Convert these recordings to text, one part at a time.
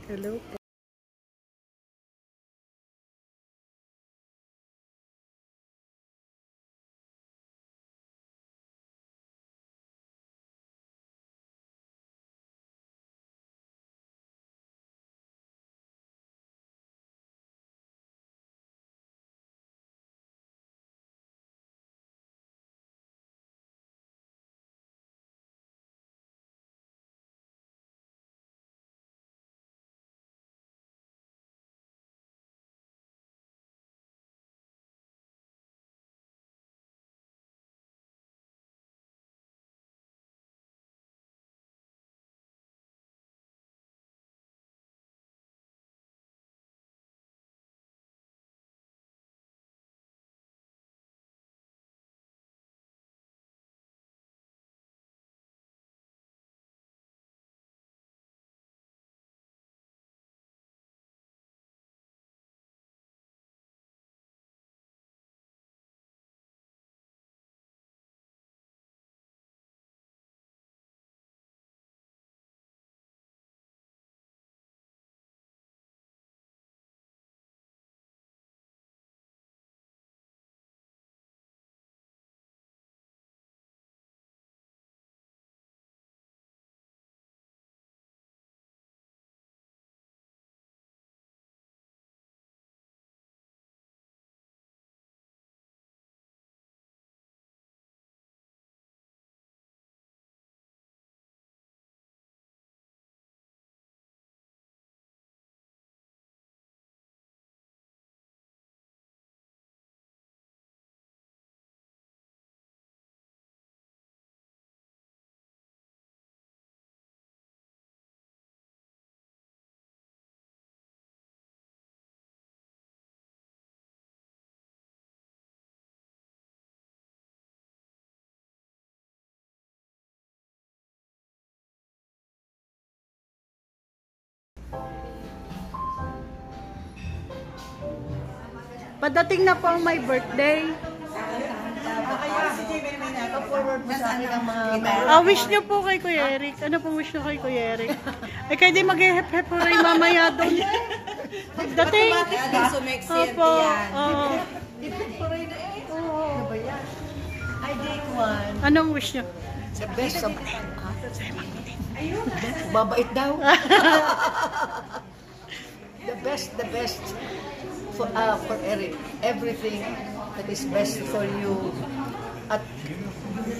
Hello po. Padating na po ang my birthday. Wish niyo po kay Kuya Eric. Ano po wish niyo kay Kuya Eric? Ay, kayo din mag-hep-hep hooray mamaya doon. Pagdating. Opo. I take one. Anong wish niyo? The best of... Babait daw. The best for Eric. Everything that is best for you. At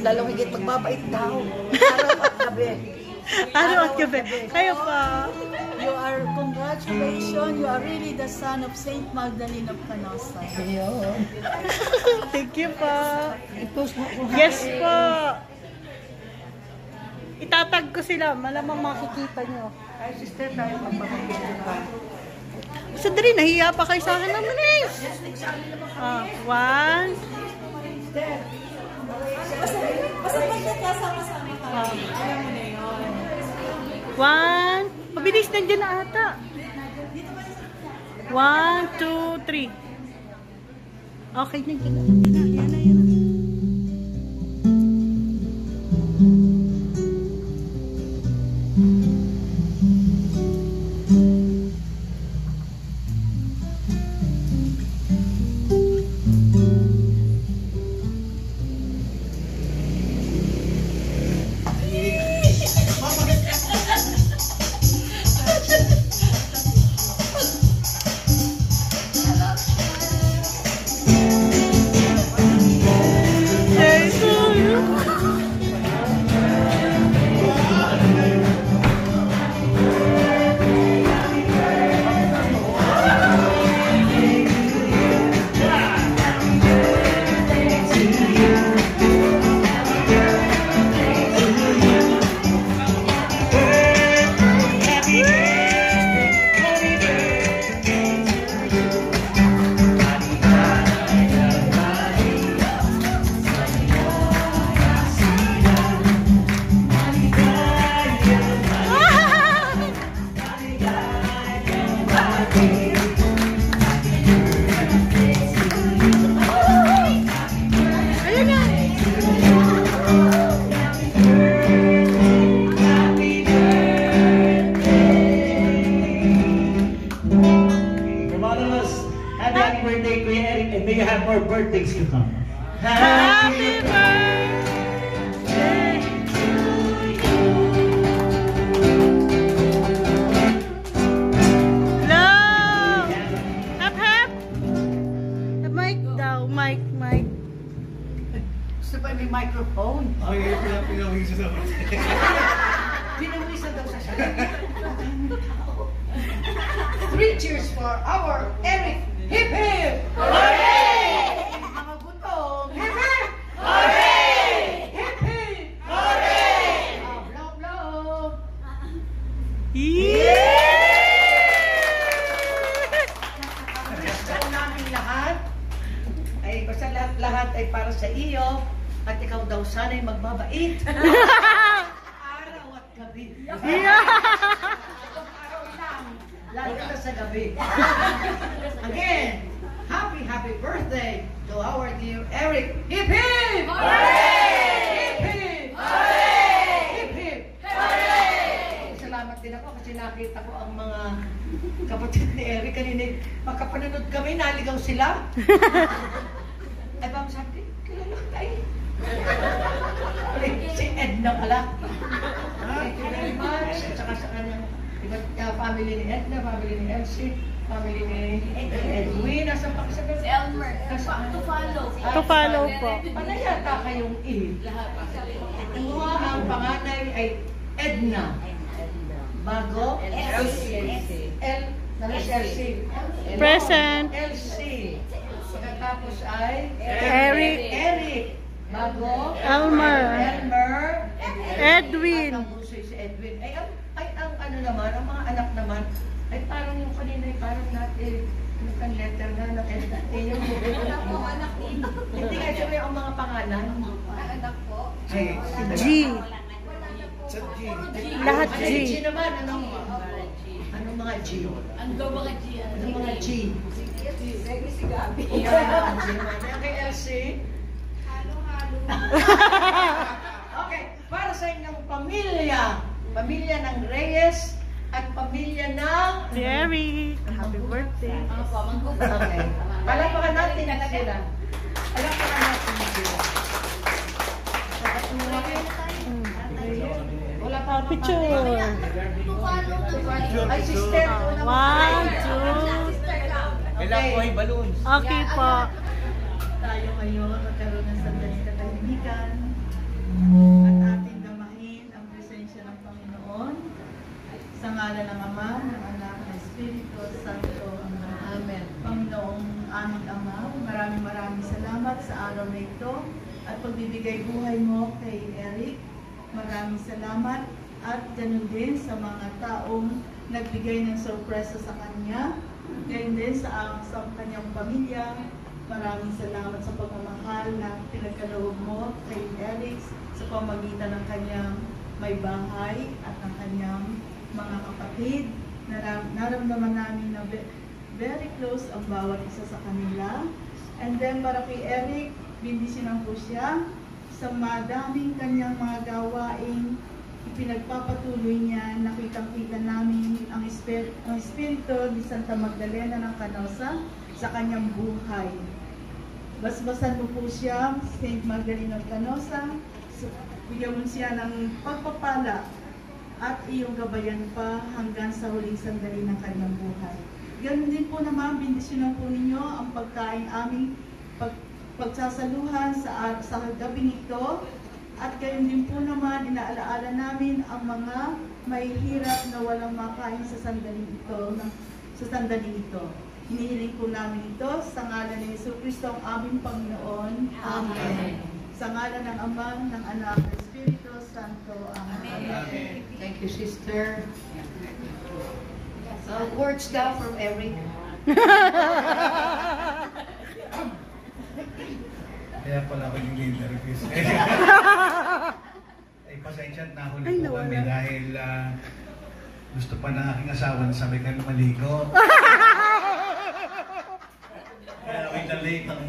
lalong higit magbabait daw. Araw at gabi. Araw at gabi. Kayo pa. You are, congratulations, you are really the son of Saint Magdalene of Canossa. Thank you po. Yes po. Itatag ko sila. Malamang makikita nyo. Ay, sister, tayo magpapagpapagpapag ka. Sa dali, nahiya pa kayo sa akin naman eh. One. Basta magkakasama-sama ka. Alam mo na yun. One. Mabilis nandiyan na ata. 1, 2, 3. Okay, nandiyan na. Yan na. Happy birthday to you. Love! Hap, hap! Mic daw, mic. Gusto pa may microphone. Okay, pinawisa sa Pinawisa daw sa siya. 3 cheers for our Eric. Hip hip! Hooray! Mga gutom. Hip hip! Hooray! Hip hip! Hooray! Blow blow! Yeah! Gusto namin lahat ay basta lahat ay para sa iyo at ikaw daw sana'y magbabait. Araw at gabi. Yeah! Araw lang. Lalo na sa gabi. Again, happy birthday to our dear Eric. Hip hip! Hooray! Hip hip! Hooray! Hip hip! Hooray! Salamat din ako kasi nakita ko ang mga kapatid ni Eric kanina. Magkapananood kami, naligaw sila. Ay, bang sabi, kilala ka tayo. Si Edna pala. Thank you very much. At saka sa kanyang family ni Edna, family ni Elsie, family ni Edwin. Nasaan pa kasi Si Elmer. To follow. To follow po. Ano yata kayong ang panganay ay Edna. Bago? Elsie. Elsie. Present. Elsie. Pagkatapos ay Eric. Bago? Elmer. At Edwin. ang bunso si Edwin. Ay, ang ano naman, ang mga anak naman, ay parang yung kanina ay parang natin, yung letter na ng Edna. Wala po anak dito. Hindi nga siya ang mga pangalan. Ang anak po. G. Lahat G. G naman, anong mga G? Ang daw mga G. Anong mga G? Si Gabi. Yan, G naman. Yan kay Elsie. Halo-halo. Okay, para sa inyong pamilya ng Reyes at pamilya ng Eric. Happy birthday. Okay. Palakpakan natin sila. Palakpakan natin sila. Wala pa Picture. Ay, sister. 1, 2. Okay. balloons. Okay po. Tayo ngayon magkaroon ng sandaling katahimikan at ating damahin ang presensya ng Panginoon sa ngalan ng Ama, ng Anak, ng Espiritu Santo. Amen. Panginoong aming Ama, maraming salamat sa araw na ito at pagbibigay buhay mo kay Eric. Maraming salamat at ganun din sa mga taong nagbigay ng sorpresa sa kanya. Ganun din sa kanyang pamilya. Maraming salamat sa pagmamahal na pinagkaloob mo kay Eric sa pamagitan ng kanyang may bahay at ng kanyang mga kapatid. Naramdaman namin na very close ang bawat isa sa kanila. And then para kay Eric, bindisyonan po siya sa madaming kanyang mga gawaing ipinagpapatuloy niya. Nakitang-kita namin ang Espiritu ni Santa Magdalena ng Canosa sa kanyang buhay. Basbasan mo po siya, Saint Magdalena ng Canosa, bigyan mo siya ng pagpapala at iyong gabayan pa hanggang sa huling sandali ng kanyang buhay. Ganun din po naman, bindisyonan po ninyo ang pagkain aming pagsasaluhan sa gabing ito. At gayon din po naman, inaalaala namin ang mga may hirap na walang makain sa sandaling ito. Hinihiling po namin ito sa ngalan ni Jesucristo ang aming Panginoon. Amen. Sa ngalan ng Ama, ng Anak, ng Espiritu Santo. Amen. Amen. Thank you, sister. Words daw from Eric. Kaya pala ako yung leader. Ay, pasensya na huli Ay, po kami nawala. dahil gusto pa ng aking asawa na sabi ka na maligo. Kaya ako'y na-late ang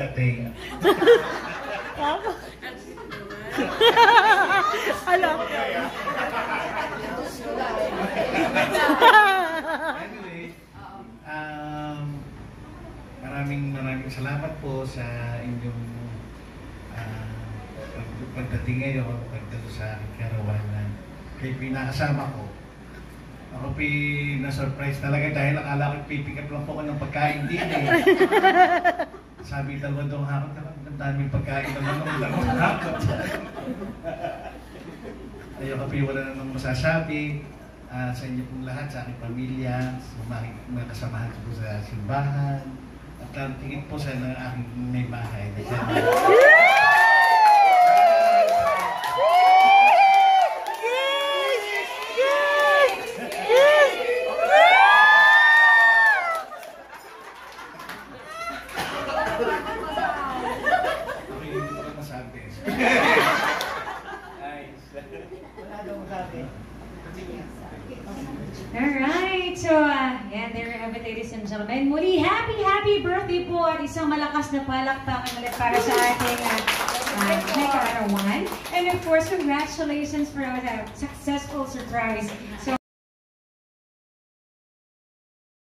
dating. Alam. Anyway, maraming salamat po sa inyong pagdating ngayon, pagdating sa aking karawanan, kay pinakasama ko, ako na-surprise talaga dahil akala ko pipick up lang po ako ng pagkain din eh. Sabi dalawang hakot na ang daming pagkain naman ng dalawang hakot. Ayoko wala namang masasabi sa inyo pong lahat, sa aking pamilya, sa mga kasamahan ko sa simbahan, at tingin po sa aking may bahay. Alright, so yan, there you have it, ladies and gentlemen. Muli, happy birthday po at isang malakas na palakpakan ulit para sa ating may kaarawan. And of course, congratulations for a successful surprise. So